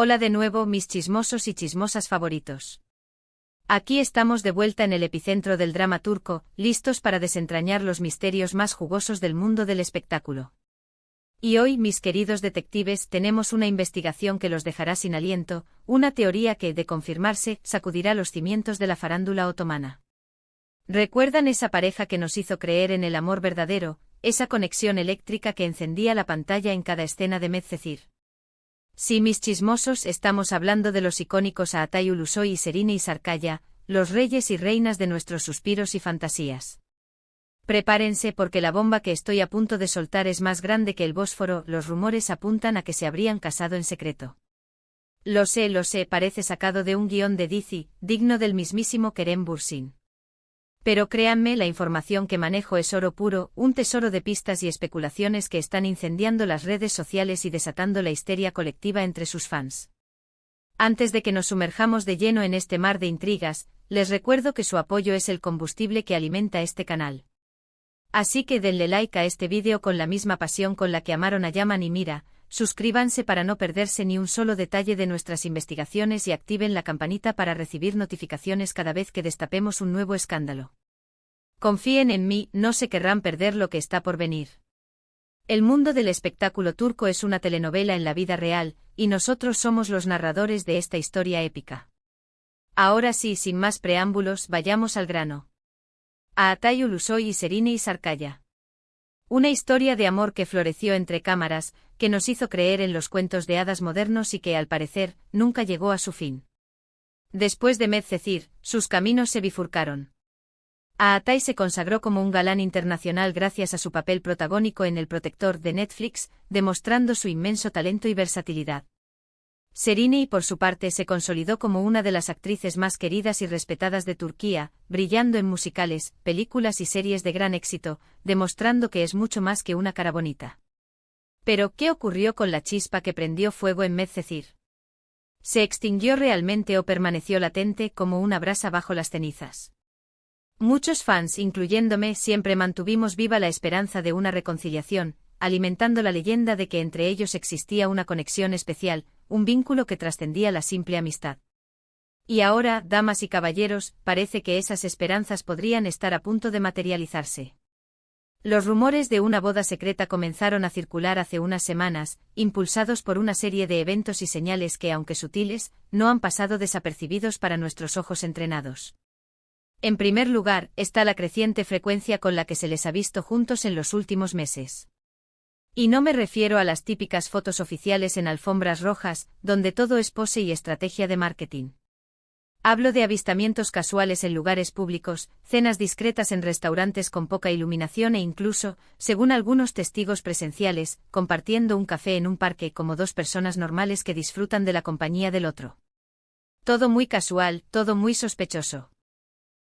Hola de nuevo, mis chismosos y chismosas favoritos. Aquí estamos de vuelta en el epicentro del drama turco, listos para desentrañar los misterios más jugosos del mundo del espectáculo. Y hoy, mis queridos detectives, tenemos una investigación que los dejará sin aliento, una teoría que, de confirmarse, sacudirá los cimientos de la farándula otomana. ¿Recuerdan esa pareja que nos hizo creer en el amor verdadero, esa conexión eléctrica que encendía la pantalla en cada escena de Medcezir? Sí, mis chismosos, estamos hablando de los icónicos Aatay Ulusoy y Serine y Sarkaya, los reyes y reinas de nuestros suspiros y fantasías. Prepárense porque la bomba que estoy a punto de soltar es más grande que el Bósforo. Los rumores apuntan a que se habrían casado en secreto. Lo sé, parece sacado de un guión de DC, digno del mismísimo Kerem Bürsin. Pero créanme, la información que manejo es oro puro, un tesoro de pistas y especulaciones que están incendiando las redes sociales y desatando la histeria colectiva entre sus fans. Antes de que nos sumerjamos de lleno en este mar de intrigas, les recuerdo que su apoyo es el combustible que alimenta este canal. Así que denle like a este vídeo con la misma pasión con la que amaron a Yaman y Mira, suscríbanse para no perderse ni un solo detalle de nuestras investigaciones y activen la campanita para recibir notificaciones cada vez que destapemos un nuevo escándalo. Confíen en mí, no se querrán perder lo que está por venir. El mundo del espectáculo turco es una telenovela en la vida real, y nosotros somos los narradores de esta historia épica. Ahora sí, sin más preámbulos, vayamos al grano. Aatay Ulusoy y Serine y Sarkaya. Una historia de amor que floreció entre cámaras, que nos hizo creer en los cuentos de hadas modernos y que, al parecer, nunca llegó a su fin. Después de Medcezir, sus caminos se bifurcaron. Aatay se consagró como un galán internacional gracias a su papel protagónico en El Protector de Netflix, demostrando su inmenso talento y versatilidad. Serine, por su parte, se consolidó como una de las actrices más queridas y respetadas de Turquía, brillando en musicales, películas y series de gran éxito, demostrando que es mucho más que una cara bonita. Pero, ¿qué ocurrió con la chispa que prendió fuego en Medcezir? ¿Se extinguió realmente o permaneció latente como una brasa bajo las cenizas? Muchos fans, incluyéndome, siempre mantuvimos viva la esperanza de una reconciliación, alimentando la leyenda de que entre ellos existía una conexión especial, un vínculo que trascendía la simple amistad. Y ahora, damas y caballeros, parece que esas esperanzas podrían estar a punto de materializarse. Los rumores de una boda secreta comenzaron a circular hace unas semanas, impulsados por una serie de eventos y señales que, aunque sutiles, no han pasado desapercibidos para nuestros ojos entrenados. En primer lugar, está la creciente frecuencia con la que se les ha visto juntos en los últimos meses. Y no me refiero a las típicas fotos oficiales en alfombras rojas, donde todo es pose y estrategia de marketing. Hablo de avistamientos casuales en lugares públicos, cenas discretas en restaurantes con poca iluminación e incluso, según algunos testigos presenciales, compartiendo un café en un parque como dos personas normales que disfrutan de la compañía del otro. Todo muy casual, todo muy sospechoso.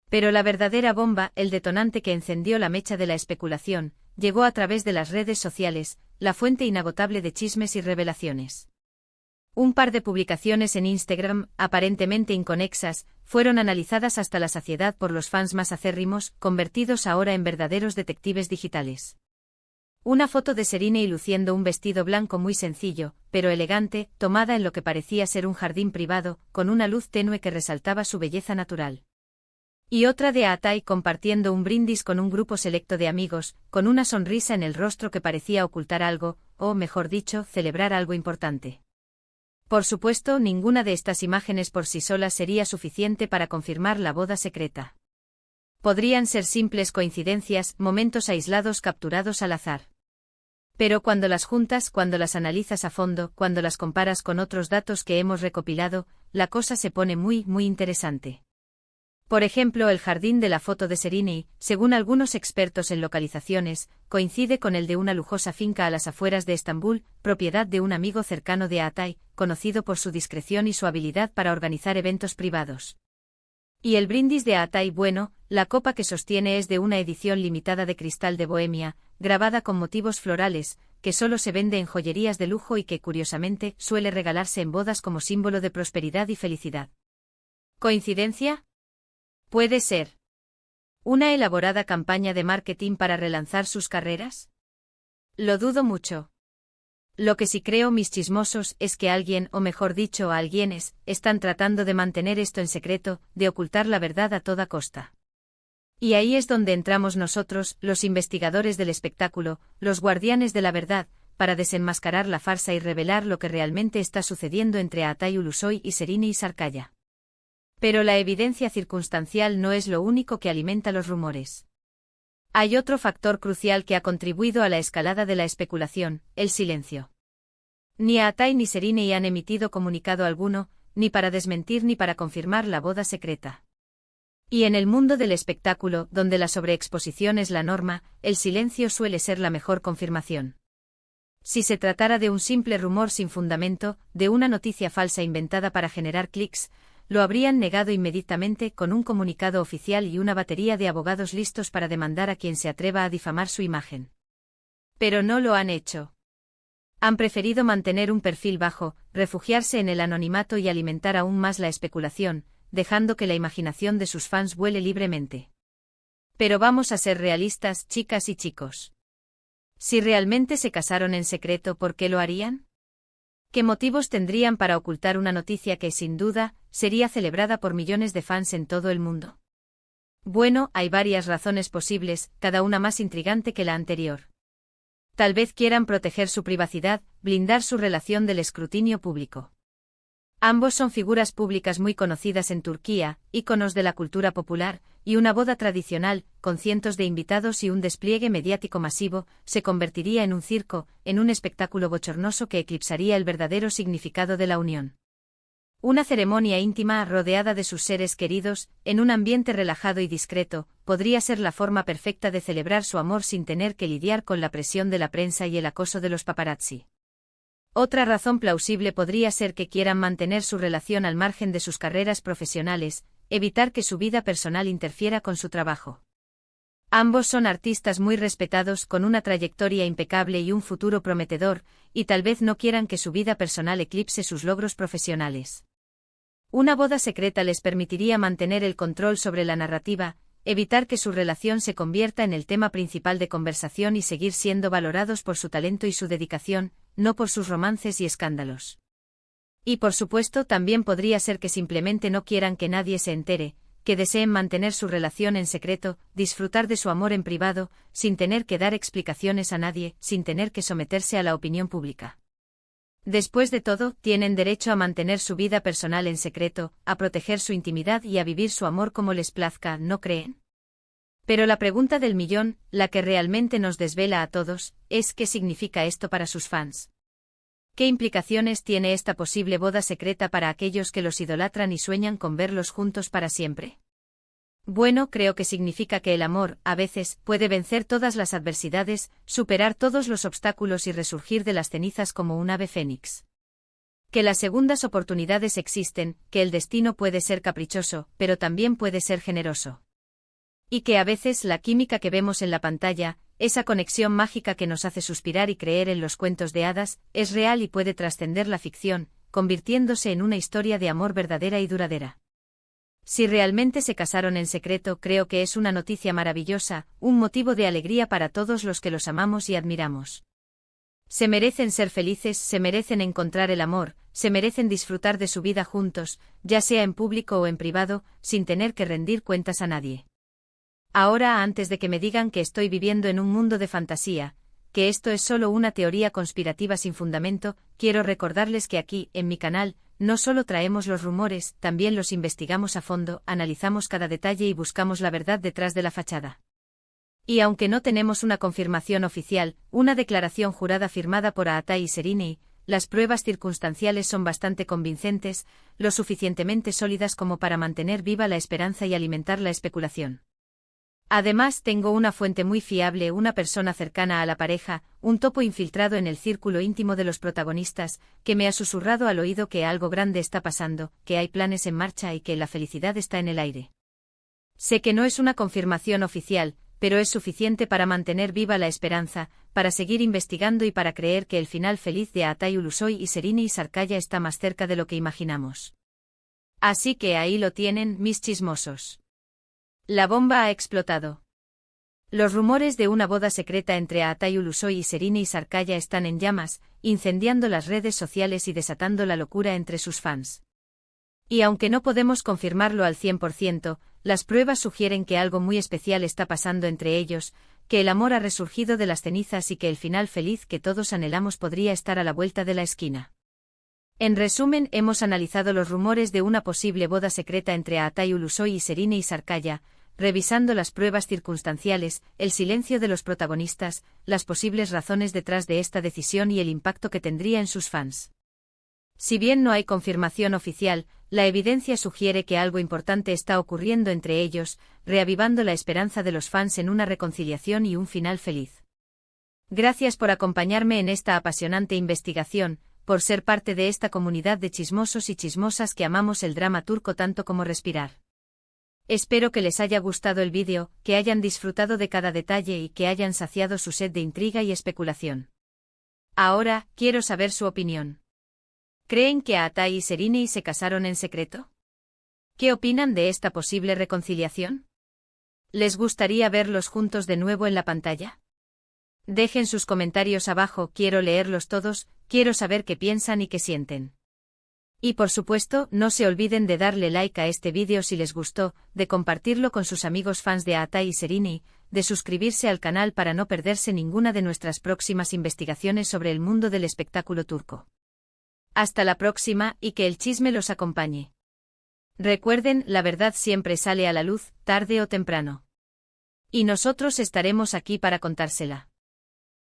Pero la verdadera bomba, el detonante que encendió la mecha de la especulación, llegó a través de las redes sociales, la fuente inagotable de chismes y revelaciones. Un par de publicaciones en Instagram, aparentemente inconexas, fueron analizadas hasta la saciedad por los fans más acérrimos, convertidos ahora en verdaderos detectives digitales. Una foto de Serine luciendo un vestido blanco muy sencillo, pero elegante, tomada en lo que parecía ser un jardín privado, con una luz tenue que resaltaba su belleza natural. Y otra de Aatay compartiendo un brindis con un grupo selecto de amigos, con una sonrisa en el rostro que parecía ocultar algo, o mejor dicho, celebrar algo importante. Por supuesto, ninguna de estas imágenes por sí solas sería suficiente para confirmar la boda secreta. Podrían ser simples coincidencias, momentos aislados capturados al azar. Pero cuando las juntas, cuando las analizas a fondo, cuando las comparas con otros datos que hemos recopilado, la cosa se pone muy, muy interesante. Por ejemplo, el jardín de la foto de Serine, según algunos expertos en localizaciones, coincide con el de una lujosa finca a las afueras de Estambul, propiedad de un amigo cercano de Aatay, conocido por su discreción y su habilidad para organizar eventos privados. Y el brindis de Aatay, bueno, la copa que sostiene es de una edición limitada de cristal de Bohemia, grabada con motivos florales, que solo se vende en joyerías de lujo y que, curiosamente, suele regalarse en bodas como símbolo de prosperidad y felicidad. ¿Coincidencia? Puede ser. ¿Una elaborada campaña de marketing para relanzar sus carreras? Lo dudo mucho. Lo que sí creo, mis chismosos, es que alguien, o mejor dicho, alguienes, están tratando de mantener esto en secreto, de ocultar la verdad a toda costa. Y ahí es donde entramos nosotros, los investigadores del espectáculo, los guardianes de la verdad, para desenmascarar la farsa y revelar lo que realmente está sucediendo entre Aatay Ulusoy y Serine y Sarkaya. Pero la evidencia circunstancial no es lo único que alimenta los rumores. Hay otro factor crucial que ha contribuido a la escalada de la especulación: el silencio. Ni Aatay ni Serine han emitido comunicado alguno, ni para desmentir ni para confirmar la boda secreta. Y en el mundo del espectáculo, donde la sobreexposición es la norma, el silencio suele ser la mejor confirmación. Si se tratara de un simple rumor sin fundamento, de una noticia falsa inventada para generar clics, lo habrían negado inmediatamente con un comunicado oficial y una batería de abogados listos para demandar a quien se atreva a difamar su imagen. Pero no lo han hecho. Han preferido mantener un perfil bajo, refugiarse en el anonimato y alimentar aún más la especulación, dejando que la imaginación de sus fans vuele libremente. Pero vamos a ser realistas, chicas y chicos. Si realmente se casaron en secreto, ¿por qué lo harían? ¿Qué motivos tendrían para ocultar una noticia que, sin duda, sería celebrada por millones de fans en todo el mundo? Bueno, hay varias razones posibles, cada una más intrigante que la anterior. Tal vez quieran proteger su privacidad, blindar su relación del escrutinio público. Ambos son figuras públicas muy conocidas en Turquía, íconos de la cultura popular, y una boda tradicional, con cientos de invitados y un despliegue mediático masivo, se convertiría en un circo, en un espectáculo bochornoso que eclipsaría el verdadero significado de la unión. Una ceremonia íntima, rodeada de sus seres queridos, en un ambiente relajado y discreto, podría ser la forma perfecta de celebrar su amor sin tener que lidiar con la presión de la prensa y el acoso de los paparazzi. Otra razón plausible podría ser que quieran mantener su relación al margen de sus carreras profesionales, evitar que su vida personal interfiera con su trabajo. Ambos son artistas muy respetados con una trayectoria impecable y un futuro prometedor, y tal vez no quieran que su vida personal eclipse sus logros profesionales. Una boda secreta les permitiría mantener el control sobre la narrativa, evitar que su relación se convierta en el tema principal de conversación y seguir siendo valorados por su talento y su dedicación, no por sus romances y escándalos. Y por supuesto también podría ser que simplemente no quieran que nadie se entere, que deseen mantener su relación en secreto, disfrutar de su amor en privado, sin tener que dar explicaciones a nadie, sin tener que someterse a la opinión pública. Después de todo, tienen derecho a mantener su vida personal en secreto, a proteger su intimidad y a vivir su amor como les plazca, ¿no creen? Pero la pregunta del millón, la que realmente nos desvela a todos, es ¿qué significa esto para sus fans? ¿Qué implicaciones tiene esta posible boda secreta para aquellos que los idolatran y sueñan con verlos juntos para siempre? Bueno, creo que significa que el amor, a veces, puede vencer todas las adversidades, superar todos los obstáculos y resurgir de las cenizas como un ave fénix. Que las segundas oportunidades existen, que el destino puede ser caprichoso, pero también puede ser generoso. Y que a veces la química que vemos en la pantalla, esa conexión mágica que nos hace suspirar y creer en los cuentos de hadas, es real y puede trascender la ficción, convirtiéndose en una historia de amor verdadera y duradera. Si realmente se casaron en secreto, creo que es una noticia maravillosa, un motivo de alegría para todos los que los amamos y admiramos. Se merecen ser felices, se merecen encontrar el amor, se merecen disfrutar de su vida juntos, ya sea en público o en privado, sin tener que rendir cuentas a nadie. Ahora, antes de que me digan que estoy viviendo en un mundo de fantasía, que esto es solo una teoría conspirativa sin fundamento, quiero recordarles que aquí, en mi canal, no solo traemos los rumores, también los investigamos a fondo, analizamos cada detalle y buscamos la verdad detrás de la fachada. Y aunque no tenemos una confirmación oficial, una declaración jurada firmada por Aatay y Serine, las pruebas circunstanciales son bastante convincentes, lo suficientemente sólidas como para mantener viva la esperanza y alimentar la especulación. Además, tengo una fuente muy fiable, una persona cercana a la pareja, un topo infiltrado en el círculo íntimo de los protagonistas, que me ha susurrado al oído que algo grande está pasando, que hay planes en marcha y que la felicidad está en el aire. Sé que no es una confirmación oficial, pero es suficiente para mantener viva la esperanza, para seguir investigando y para creer que el final feliz de Aatay Ulusoy y Serine y Sarkaya está más cerca de lo que imaginamos. Así que ahí lo tienen, mis chismosos. La bomba ha explotado. Los rumores de una boda secreta entre Aatay Ulusoy y Serine Sarkaya están en llamas, incendiando las redes sociales y desatando la locura entre sus fans. Y aunque no podemos confirmarlo al 100%, las pruebas sugieren que algo muy especial está pasando entre ellos, que el amor ha resurgido de las cenizas y que el final feliz que todos anhelamos podría estar a la vuelta de la esquina. En resumen, hemos analizado los rumores de una posible boda secreta entre Aatay Ulusoy y Serine Sarkaya, revisando las pruebas circunstanciales, el silencio de los protagonistas, las posibles razones detrás de esta decisión y el impacto que tendría en sus fans. Si bien no hay confirmación oficial, la evidencia sugiere que algo importante está ocurriendo entre ellos, reavivando la esperanza de los fans en una reconciliación y un final feliz. Gracias por acompañarme en esta apasionante investigación, por ser parte de esta comunidad de chismosos y chismosas que amamos el drama turco tanto como respirar. Espero que les haya gustado el vídeo, que hayan disfrutado de cada detalle y que hayan saciado su sed de intriga y especulación. Ahora, quiero saber su opinión. ¿Creen que Aatay y Serine se casaron en secreto? ¿Qué opinan de esta posible reconciliación? ¿Les gustaría verlos juntos de nuevo en la pantalla? Dejen sus comentarios abajo, quiero leerlos todos, quiero saber qué piensan y qué sienten. Y por supuesto, no se olviden de darle like a este vídeo si les gustó, de compartirlo con sus amigos fans de Aatay y Serine, de suscribirse al canal para no perderse ninguna de nuestras próximas investigaciones sobre el mundo del espectáculo turco. Hasta la próxima y que el chisme los acompañe. Recuerden, la verdad siempre sale a la luz, tarde o temprano. Y nosotros estaremos aquí para contársela.